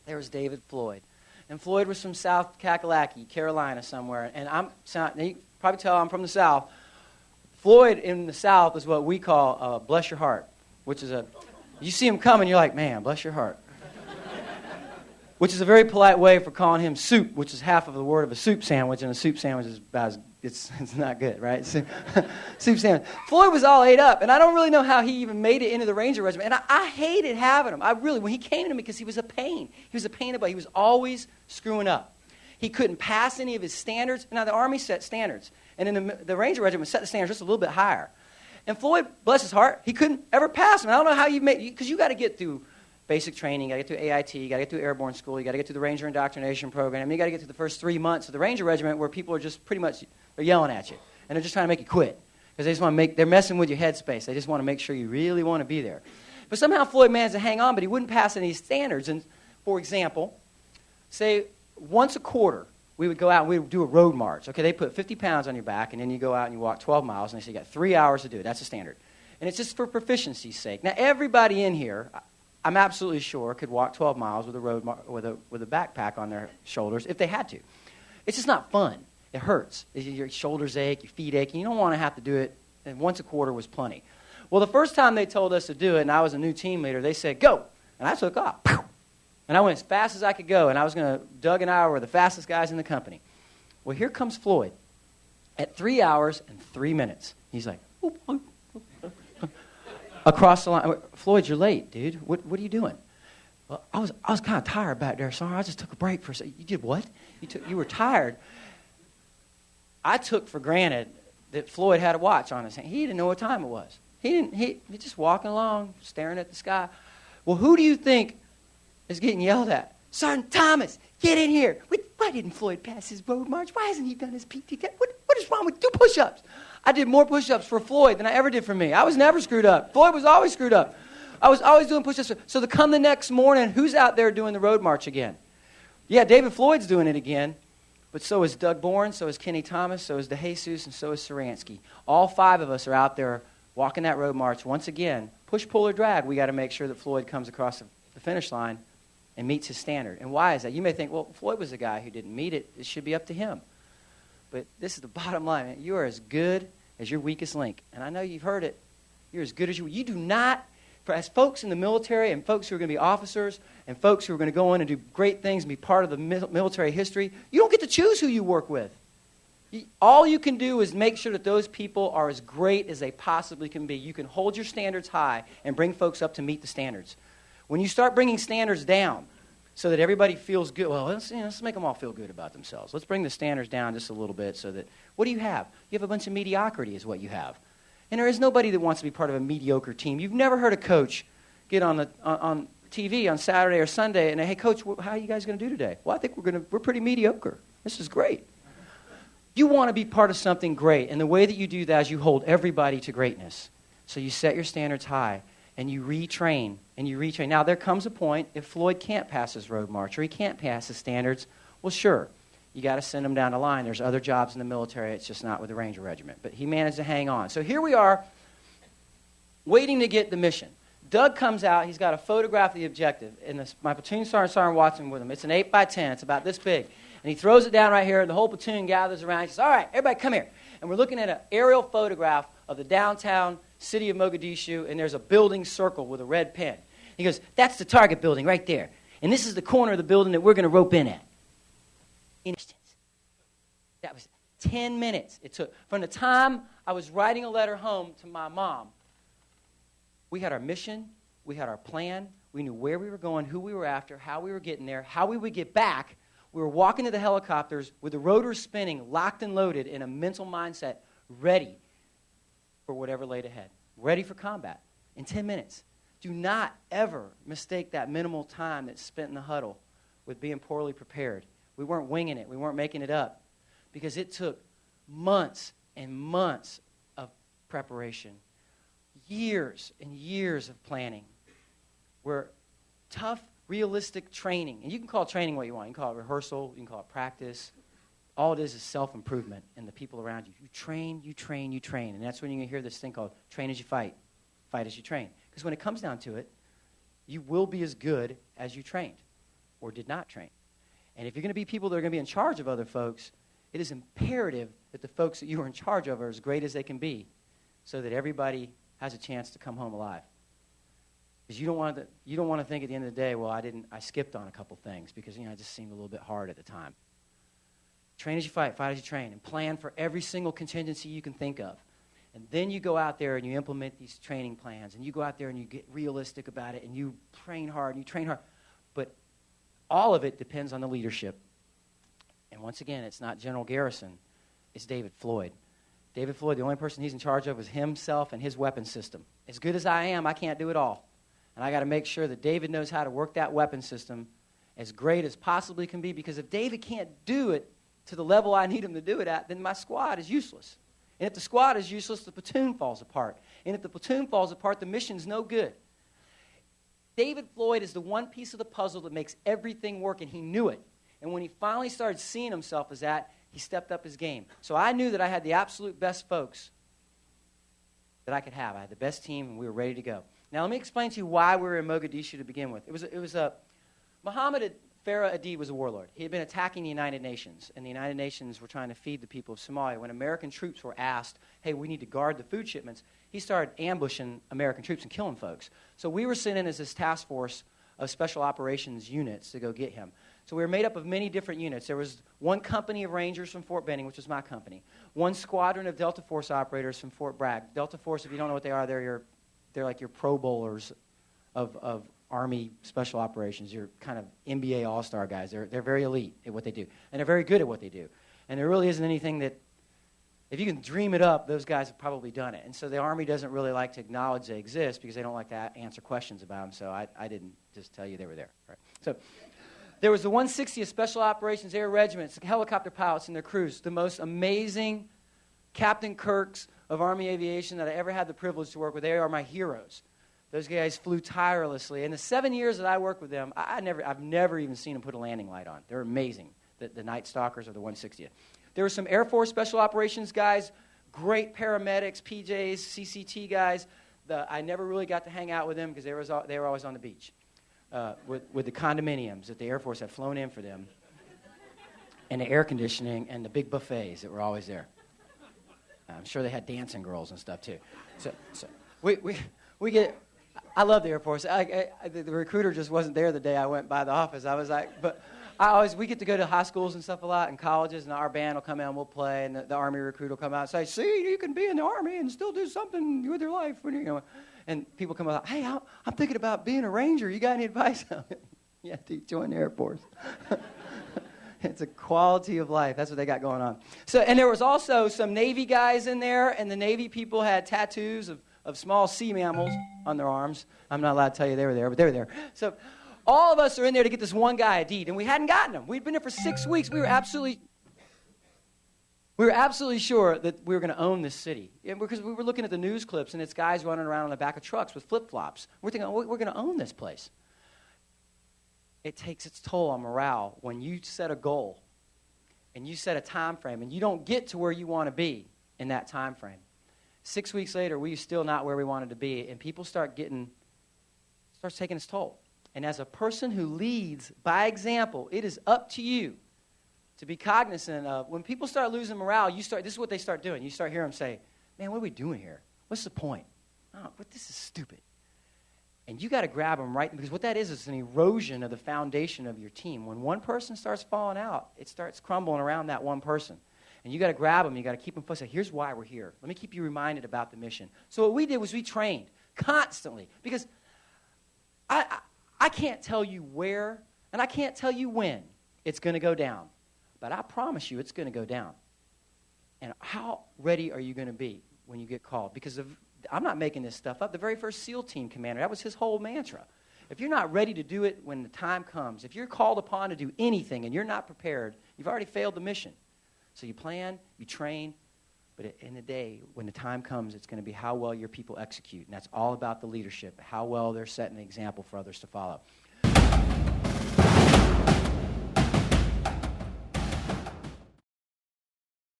there was David Floyd. And Floyd was from South Kakalaki, Carolina somewhere. And you can probably tell I'm from the South. Floyd in the South is what we call bless your heart, which is you see him coming, you're like, man, bless your heart. Which is a very polite way for calling him soup, which is half of the word of a soup sandwich, and a soup sandwich is about it's not good, right? Soup sandwich. Floyd was all ate up, and I don't really know how he even made it into the Ranger Regiment. And I hated having him. When he came to me, because he was a pain. He was a pain in the butt. He was always screwing up. He couldn't pass any of his standards. Now, the Army set standards, and in the Ranger Regiment set the standards just a little bit higher. And Floyd, bless his heart, he couldn't ever pass them. I don't know how you made, because you got to get through basic training, you got to get through AIT, you got to get through airborne school, you got to get through the Ranger indoctrination program, and you got to get through the first 3 months of the Ranger Regiment where people are just pretty much, they're yelling at you, and they're just trying to make you quit, because they just want to they're messing with your headspace. They just want to make sure you really want to be there. But somehow Floyd managed to hang on, but he wouldn't pass any standards. And for example, say once a quarter, we would go out and we would do a road march. Okay, they put 50 pounds on your back, and then you go out and you walk 12 miles, and they say you got 3 hours to do it. That's the standard. And it's just for proficiency's sake. Now, everybody in here, I'm absolutely sure, could walk 12 miles with a backpack on their shoulders if they had to. It's just not fun. It hurts. Your shoulders ache, your feet ache, and you don't want to have to do it. And once a quarter was plenty. Well, the first time they told us to do it, and I was a new team leader, they said, go. And I took off. And I went as fast as I could go, and Doug and I were the fastest guys in the company. Well, here comes Floyd at 3 hours and 3 minutes. He's like, oop, oop. Across the line. Floyd, you're late, dude. What are you doing? Well, I was kind of tired back there. Sorry, I just took a break for a second. You did what? You were tired. I took for granted that Floyd had a watch on his hand. He didn't know what time it was. He just walking along, staring at the sky. Well, who do you think is getting yelled at? Sergeant Thomas, get in here. Why didn't Floyd pass his road march? Why hasn't he done his PT test? What is wrong with 2 push-ups? I did more push-ups for Floyd than I ever did for me. I was never screwed up. Floyd was always screwed up. I was always doing push-ups. So to come the next morning, who's out there doing the road march again? Yeah, David Floyd's doing it again, but so is Doug Bourne, so is Keni Thomas, so is DeJesus, and so is Saransky. All 5 of us are out there walking that road march once again. Push, pull, or drag, we got to make sure that Floyd comes across the finish line and meets his standard. And why is that? You may think, well, Floyd was the guy who didn't meet it. It should be up to him. But this is the bottom line, man. You are as good as your weakest link. And I know you've heard it. You're as good as you do not, as folks in the military and folks who are going to be officers and folks who are going to go in and do great things and be part of the military history, you don't get to choose who you work with. All you can do is make sure that those people are as great as they possibly can be. You can hold your standards high and bring folks up to meet the standards. When you start bringing standards down so that everybody feels good, well, let's make them all feel good about themselves. Let's bring the standards down just a little bit so that, what do you have? You have a bunch of mediocrity is what you have. And there is nobody that wants to be part of a mediocre team. You've never heard a coach get on TV on Saturday or Sunday and, hey, coach, how are you guys going to do today? Well, I think we're pretty mediocre. This is great. You want to be part of something great, and the way that you do that is you hold everybody to greatness. So you set your standards high, and you retrain, and you retrain. Now, there comes a point, if Floyd can't pass his road march or he can't pass his standards, well, sure, you got to send him down the line. There's other jobs in the military. It's just not with the Ranger Regiment. But he managed to hang on. So here we are, waiting to get the mission. Doug comes out. He's got a photograph of the objective, and my platoon sergeant Watson with him. It's an 8x10. It's about this big. And he throws it down right here, and the whole platoon gathers around. He says, all right, everybody come here. And we're looking at an aerial photograph of the downtown city of Mogadishu, and there's a building circle with a red pen. He goes, that's the target building right there. And this is the corner of the building that we're going to rope in at. In instance. That was 10 minutes. It took. From the time I was writing a letter home to my mom, we had our mission, we had our plan, we knew where we were going, who we were after, how we were getting there, how we would get back. We were walking to the helicopters with the rotors spinning, locked and loaded in a mental mindset, ready for whatever laid ahead, ready for combat in 10 minutes. Do not ever mistake that minimal time that's spent in the huddle with being poorly prepared. We weren't winging it. We weren't making it up because it took months and months of preparation, years and years of planning. We're tough, realistic training. And you can call training what you want. You can call it rehearsal. You can call it practice. All it is self-improvement in the people around you. You train, you train, you train. And that's when you're going to hear this thing called train as you fight, fight as you train. Because when it comes down to it, you will be as good as you trained. or did not train. And if you're going to be people that are going to be in charge of other folks, it is imperative that the folks that you are in charge of are as great as they can be so that everybody has a chance to come home alive. Because you don't want to think at the end of the day, well, I skipped on a couple things because, it just seemed a little bit hard at the time. Train as you fight as you train, and plan for every single contingency you can think of. And then you go out there and you implement these training plans, and you go out there and you get realistic about it, and you train hard, and you train hard. But all of it depends on the leadership. And once again, it's not General Garrison, it's David Floyd. David Floyd, the only person he's in charge of is himself and his weapon system. As good as I am, I can't do it all. And I got to make sure that David knows how to work that weapon system as great as possibly can be, because if David can't do it to the level I need him to do it at, then my squad is useless. And if the squad is useless, the platoon falls apart. And if the platoon falls apart, the mission's no good. David Floyd is the one piece of the puzzle that makes everything work, and he knew it. And when he finally started seeing himself as that, he stepped up his game. So I knew that I had the absolute best folks that I could have. I had the best team, and we were ready to go. Now, let me explain to you why we were in Mogadishu to begin with. Muhammad Farah Aidid was a warlord. He had been attacking the United Nations, and the United Nations were trying to feed the people of Somalia. When American troops were asked, hey, we need to guard the food shipments, he started ambushing American troops and killing folks. So we were sent in as this task force of special operations units to go get him. So we were made up of many different units. There was one company of Rangers from Fort Benning, which was my company. One squadron of Delta Force operators from Fort Bragg. Delta Force, if you don't know what they are, they're like your Pro Bowlers of Army Special Operations. You're kind of NBA All-Star guys. They're very elite at what they do. And they're very good at what they do. And there really isn't anything that, if you can dream it up, those guys have probably done it. And so the Army doesn't really like to acknowledge they exist because they don't like to answer questions about them. So I didn't just tell you they were there. Right? So there was the 160th Special Operations Air Regiments, helicopter pilots and their crews, the most amazing Captain Kirks of Army aviation that I ever had the privilege to work with. They are my heroes. Those guys flew tirelessly. In the 7 years that I worked with them, I've never even seen them put a landing light on. They're amazing, the Night Stalkers or the 160th. There were some Air Force Special Operations guys, great paramedics, PJs, CCT guys. I never really got to hang out with them because they were always on the beach with the condominiums that the Air Force had flown in for them, and the air conditioning and the big buffets that were always there. I'm sure they had dancing girls and stuff too. So we get. I love the Air Force. The recruiter just wasn't there the day I went by the office. I was like, but we get to go to high schools and stuff a lot and colleges, and our band will come out and we'll play, and the Army recruit will come out and say, see, you can be in the Army and still do something with your life. And people come out, hey, I'm thinking about being a Ranger. You got any advice? Yeah, dude, join the Air Force. It's a quality of life. That's what they got going on. So, and there was also some Navy guys in there, and the Navy people had tattoos of small sea mammals on their arms. I'm not allowed to tell you they were there, but they were there. So all of us are in there to get this one guy, Aidid, and we hadn't gotten him. We'd been there for 6 weeks. We were absolutely sure that we were going to own this city. Because we were looking at the news clips, and it's guys running around on the back of trucks with flip-flops. We're thinking, we're going to own this place. It takes its toll on morale when you set a goal and you set a time frame and you don't get to where you want to be in that time frame. 6 weeks later, we're still not where we wanted to be, and people starts taking its toll. And as a person who leads by example, it is up to you to be cognizant of when people start losing morale. This is what they start doing. You start hearing them say, man, what are we doing here? What's the point? Oh, but this is stupid. And you got to grab them right, because what that is an erosion of the foundation of your team. When one person starts falling out, it starts crumbling around that one person. And you got to grab them. You got to keep them focused. Here's why we're here. Let me keep you reminded about the mission. So what we did was we trained constantly, because I can't tell you where and I can't tell you when it's going to go down, but I promise you it's going to go down. And how ready are you going to be when you get called? Because I'm not making this stuff up. The very first SEAL team commander, that was his whole mantra. If you're not ready to do it when the time comes, if you're called upon to do anything and you're not prepared, you've already failed the mission. So you plan, you train, but at the end of the day, when the time comes, it's going to be how well your people execute. And that's all about the leadership, how well they're setting the example for others to follow.